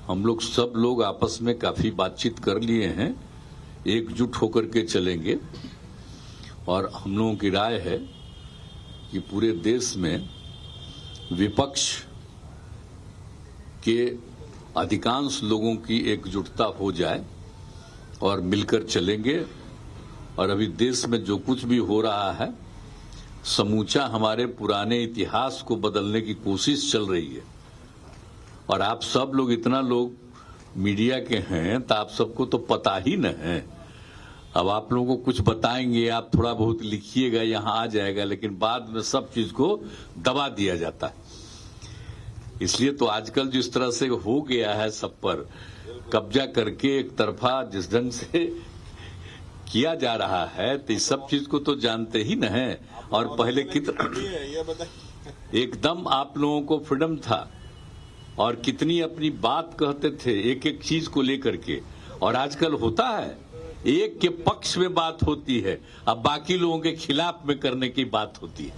हम लोग सब लोग आपस में काफी बातचीत कर लिए हैं, एकजुट होकर के चलेंगे। और हम लोगों की राय है कि पूरे देश में विपक्ष के अधिकांश लोगों की एकजुटता हो जाए और मिलकर चलेंगे। और अभी देश में जो कुछ भी हो रहा है, समूचा हमारे पुराने इतिहास को बदलने की कोशिश चल रही है। और आप सब लोग इतना लोग मीडिया के हैं तो आप सबको तो पता ही न है। अब आप लोगों को कुछ बताएंगे, आप थोड़ा बहुत लिखिएगा, यहाँ आ जाएगा, लेकिन बाद में सब चीज को दबा दिया जाता है। इसलिए तो आजकल जिस तरह से हो गया है, सब पर कब्जा करके एक तरफा जिस ढंग से किया जा रहा है, तो इस सब चीज को तो जानते ही न है। और पहले कितना एकदम आप लोगों को फ्रीडम था और कितनी अपनी बात कहते थे एक एक चीज को लेकर के। और आजकल होता है एक के पक्ष में बात होती है, अब बाकी लोगों के खिलाफ में करने की बात होती है।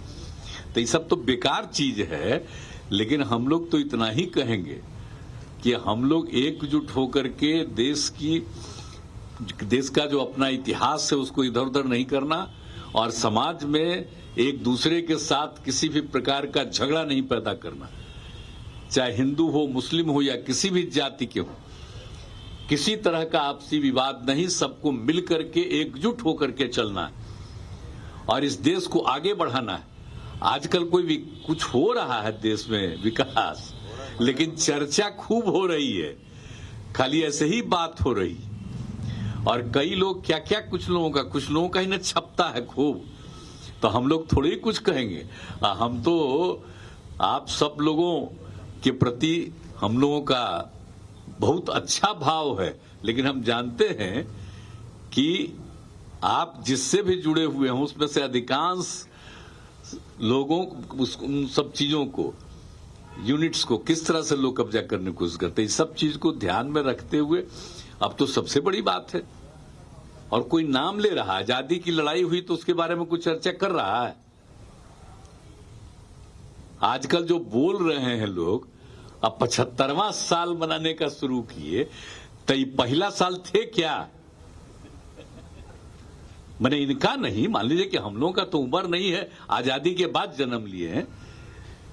तो ये सब तो बेकार चीज है। लेकिन हम लोग तो इतना ही कहेंगे कि हम लोग एकजुट होकर के देश का जो अपना इतिहास है उसको इधर उधर नहीं करना, और समाज में एक दूसरे के साथ किसी भी प्रकार का झगड़ा नहीं पैदा करना। चाहे हिंदू हो, मुस्लिम हो या किसी भी जाति के हो, किसी तरह का आपसी विवाद नहीं, सबको मिल करके एकजुट होकर के चलना है और इस देश को आगे बढ़ाना है। आजकल कोई भी कुछ हो रहा है देश में विकास, लेकिन चर्चा खूब हो रही है, खाली ऐसे ही बात हो रही। और कई लोग क्या क्या कुछ लोगों का ही न छपता है खूब। तो हम लोग थोड़े ही कुछ कहेंगे। हम तो आप सब लोगों के प्रति हम लोगों का बहुत अच्छा भाव है, लेकिन हम जानते हैं कि आप जिससे भी जुड़े हुए हैं उसमें से अधिकांश लोगों उन सब चीजों को, यूनिट्स को किस तरह से लोग कब्जा करने की कोशिश करते हैं। इस सब चीज को ध्यान में रखते हुए अब तो सबसे बड़ी बात है, और कोई नाम ले रहा है, आजादी की लड़ाई हुई तो उसके बारे में कुछ चर्चा कर रहा है। आजकल जो बोल रहे हैं लोग, अब 75वां साल मनाने का शुरू किए, तो ये पहला साल थे क्या? मैंने इनका नहीं, मान लीजिए कि हम लोगों का तो उम्र नहीं है, आजादी के बाद जन्म लिए हैं,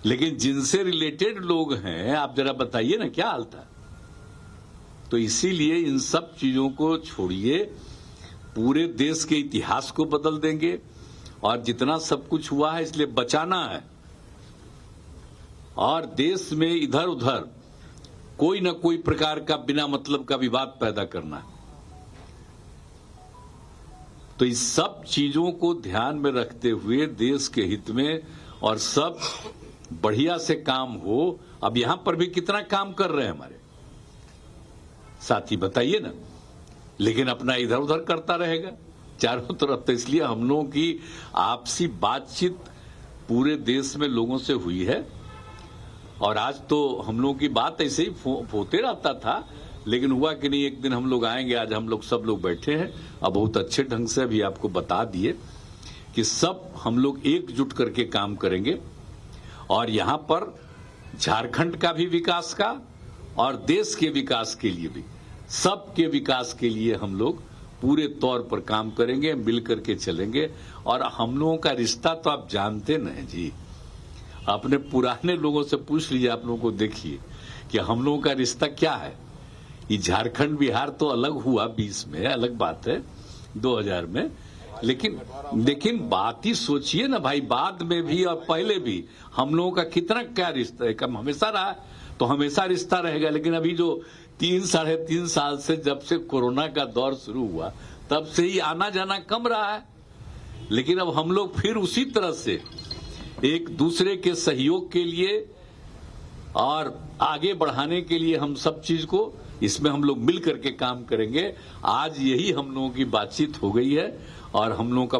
लेकिन जिनसे रिलेटेड लोग हैं आप जरा बताइए ना क्या हाल था। तो इसीलिए इन सब चीजों को छोड़िए, पूरे देश के इतिहास को बदल देंगे। और जितना सब कुछ हुआ है इसलिए बचाना है, और देश में इधर उधर कोई न कोई प्रकार का बिना मतलब का विवाद पैदा करना है। तो इस सब चीजों को ध्यान में रखते हुए देश के हित में और सब बढ़िया से काम हो। अब यहां पर भी कितना काम कर रहे हैं हमारे साथी, बताइए ना। लेकिन अपना इधर उधर करता रहेगा चारों तरफ। तो इसलिए हम लोगों की आपसी बातचीत पूरे देश में लोगों से हुई है। और आज तो हम लोगों की बात ऐसे ही होते रहता था, लेकिन हुआ कि नहीं, एक दिन हम लोग आएंगे। आज हम लोग सब लोग बैठे हैं, अब बहुत अच्छे ढंग से भी आपको बता दिए कि सब हम लोग एकजुट करके काम करेंगे। और यहां पर झारखंड का भी विकास का और देश के विकास के लिए भी, सबके विकास के लिए हम लोग पूरे तौर पर काम करेंगे, मिल करके चलेंगे। और हम लोगों का रिश्ता तो आप जानते नहीं जी, अपने पुराने लोगों से पूछ लीजिए, आप लोगों को देखिए कि हम लोगों का रिश्ता क्या है। ये झारखंड बिहार तो अलग हुआ 20 में, अलग बात है 2000 में, लेकिन बात ही सोचिए ना भाई, बाद में भी और पहले भी हम लोगों का कितना क्या रिश्ता है। कम हमेशा रहा तो हमेशा रिश्ता रहेगा। लेकिन अभी जो 3-3.5 साल से जब से कोरोना का दौर शुरू हुआ तब से ही आना जाना कम रहा है। लेकिन अब हम लोग फिर उसी तरह से एक दूसरे के सहयोग के लिए और आगे बढ़ाने के लिए हम सब चीज को इसमें हम लोग मिल करके काम करेंगे। आज यही हम लोगों की बातचीत हो गई है और हम लोगों का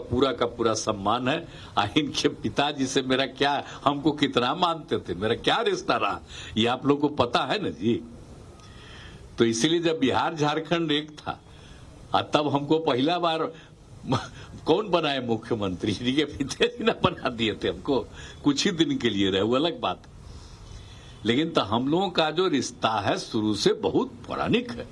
पूरा सम्मान है। इनके पिताजी से मेरा क्या, हमको कितना मानते थे, मेरा क्या रिश्ता रहा, ये आप लोगों को पता है ना जी। तो इसीलिए जब बिहार झारखंड एक था तब हमको पहला बार कौन बनाए मुख्यमंत्री, जी के पिताजी ने बना दिए थे हमको, कुछ ही दिन के लिए रहे, वो अलग बात। लेकिन तो हम लोगों का जो रिश्ता है शुरू से बहुत पौराणिक है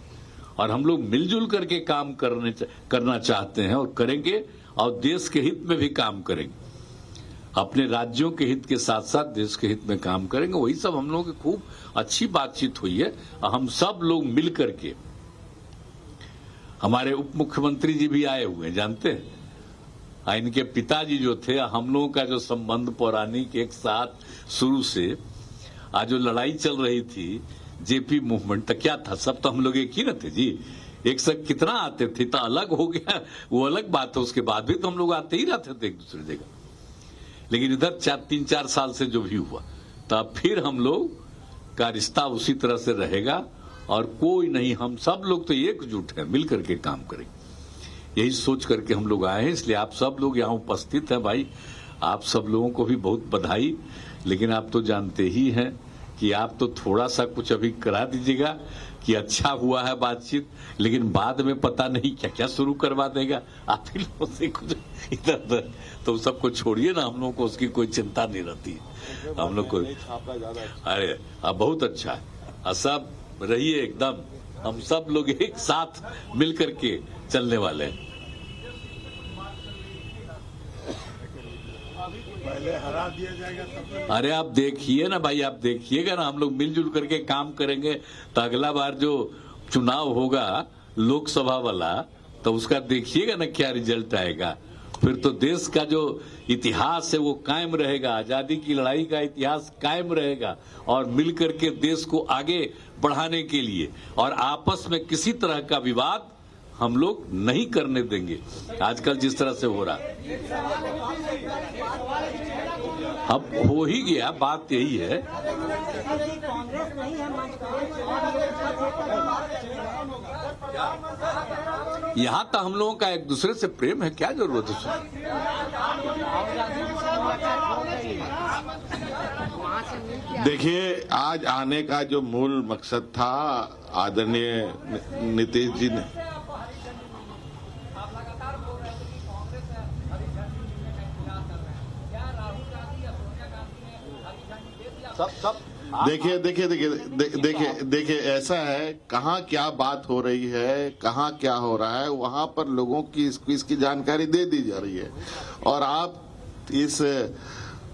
और हम लोग मिलजुल करके काम करना चाहते हैं और करेंगे और देश के हित में भी काम करेंगे। अपने राज्यों के हित के साथ साथ देश के हित में काम करेंगे। वही सब हम लोगों की खूब अच्छी बातचीत हुई है। हम सब लोग मिल करके, हमारे उप मुख्यमंत्री जी भी आए हुए हैं, जानते हैं, इनके पिताजी जो थे, हम लोगों का जो संबंध पौराणिक एक साथ शुरू से, आज जो लड़ाई चल रही थी जेपी मूवमेंट, तो क्या था, सब तो हम लोग एक ही न थे जी। एक साथ कितना आते थे, तो अलग हो गया वो अलग बात है, उसके बाद भी तो हम लोग आते ही रहते थे एक दूसरे जगह। लेकिन इधर 3-4 साल से जो भी हुआ, तब फिर हम लोग का रिश्ता उसी तरह से रहेगा और कोई नहीं, हम सब लोग तो एकजुट हैं, मिल करके काम करेंगे। यही सोच करके हम लोग आए हैं, इसलिए आप सब लोग यहाँ उपस्थित हैं। भाई आप सब लोगों को भी बहुत बधाई। लेकिन आप तो जानते ही हैं कि आप तो थोड़ा सा कुछ अभी करा दीजिएगा कि अच्छा हुआ है बातचीत, लेकिन बाद में पता नहीं क्या क्या शुरू करवा देगा। आप ही लोगों से कुछ इधर उधर तो सबको छोड़िए ना, हम लोगों को उसकी कोई चिंता नहीं रहती है। हम लोग को अरे अब बहुत अच्छा है, सब रहिए एकदम, हम सब लोग एक साथ मिल करके चलने वाले हैं। पहले हरा दिया जाएगा। अरे आप देखिए ना भाई, आप देखिएगा ना, हम लोग मिलजुल करके काम करेंगे तो अगला बार जो चुनाव होगा लोकसभा वाला, तो उसका देखिएगा ना क्या रिजल्ट आएगा। फिर तो देश का जो इतिहास है वो कायम रहेगा, आजादी की लड़ाई का इतिहास कायम रहेगा और मिल करके देश को आगे बढ़ाने के लिए, और आपस में किसी तरह का विवाद हम लोग नहीं करने देंगे। आजकल जिस तरह से हो रहा, अब हो ही गया, बात यही है। यहाँ तो हम लोगों का एक दूसरे से प्रेम है, क्या जरूरत है। देखिए, आज आने का जो मूल मकसद था, आदरणीय नीतीश जी ने देखिए ऐसा है, कहाँ क्या बात हो रही है, कहाँ क्या हो रहा है, वहां पर लोगों की इसकी जानकारी दे दी जा रही है। और आप इस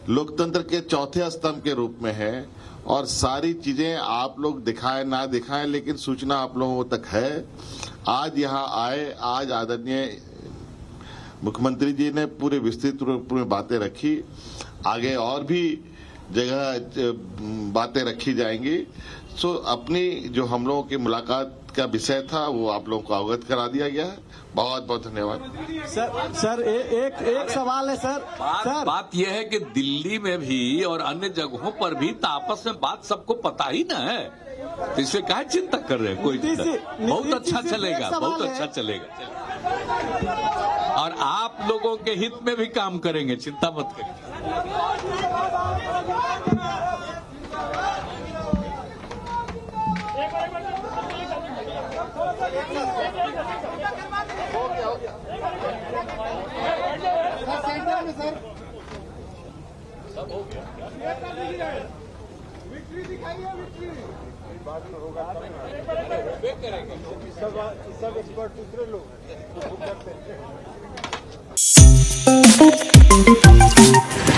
लोकतंत्र के चौथे स्तंभ के रूप में हैं और सारी चीजें आप लोग दिखाएं ना दिखाएं, लेकिन सूचना आप लोगों तक है। आज यहाँ आए, आज आदरणीय मुख्यमंत्री जी ने पूरे विस्तृत रूप में बातें रखी, आगे और भी जगह बातें रखी जाएंगी। सो अपनी जो हम लोगों की मुलाकात का विषय था वो आप लोगों को अवगत करा दिया गया है। बहुत बहुत धन्यवाद। सर एक सवाल है सर। बात यह है कि दिल्ली में भी और अन्य जगहों पर भी तो आपस में बात सबको पता ही ना है, तो इससे काहे चिंता कर रहे हैं। कोई बहुत अच्छा चलेगा, बहुत अच्छा चलेगा, और आप लोगों के हित में भी काम करेंगे, चिंता मत करिए। सब हो गया, विक्ट्री दिखाइए, विक्ट्री बात तो होगा, सब एक्सपर्ट दूसरे लोग हैं।